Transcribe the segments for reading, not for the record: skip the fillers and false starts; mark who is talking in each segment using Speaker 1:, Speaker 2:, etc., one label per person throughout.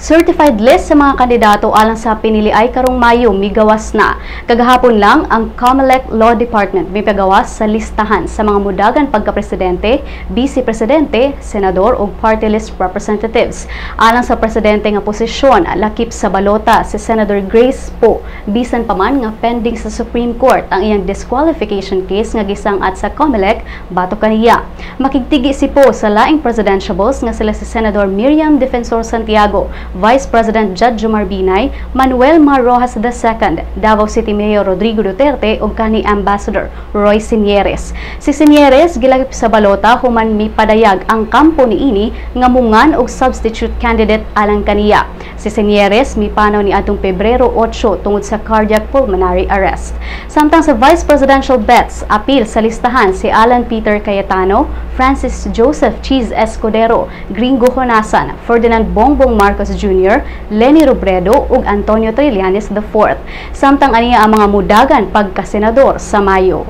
Speaker 1: Certified list sa mga kandidato alang sa piniliay karong Mayo migawas na. Kagahapon lang ang COMELEC Law Department mipagawas sa listahan sa mga mudagan pagka-presidente, vice-presidente, senador ug party list representatives. Alang sa presidente nga posisyon, lakip sa balota si Senator Grace Poe, bisan pa man nga pending sa Supreme Court ang iyang disqualification case nga gisangat sa COMELEC batok kaniya. Makigtigi si Poe sa laing presidentiables nga sila si Senador Miriam Defensor Santiago, Vice President Judge Jomar Binay, Manuel Mar Rojas II, Davao City Mayor Rodrigo Duterte ug kani Ambassador Roy Sinieres. Si Sinieres gilagip sa balota human mipadayag ang kampo niini nga mungan og substitute candidate alang kaniya. Si Sinieres mipanaw ni atong Pebrero 8 tungod sa cardiac pulmonary arrest. Samtang sa Vice Presidential bets, apil sa listahan si Alan Peter Cayetano, Francis Joseph Cheese Escudero, Gringo Honasan, Ferdinand Bongbong Marcos Jr., Leni Robredo ug Antonio Trillanes IV. Samtang aniya ang mga mudagan pagka-senador sa Mayo.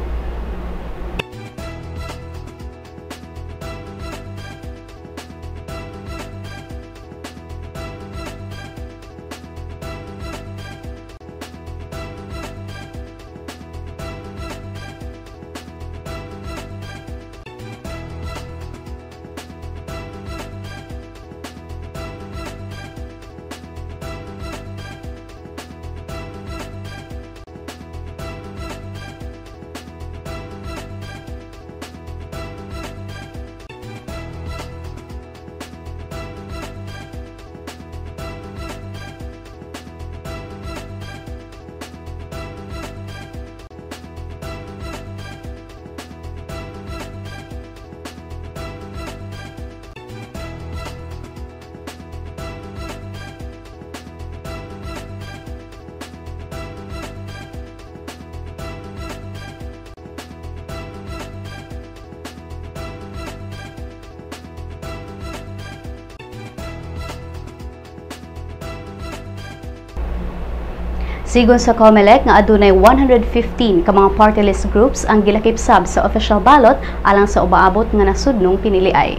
Speaker 1: Sigon sa COMELEC nga adunay 115 ka mga party list groups ang gilakip sab sa official ballot alang sa ubaabot nga nasudnong piniliay.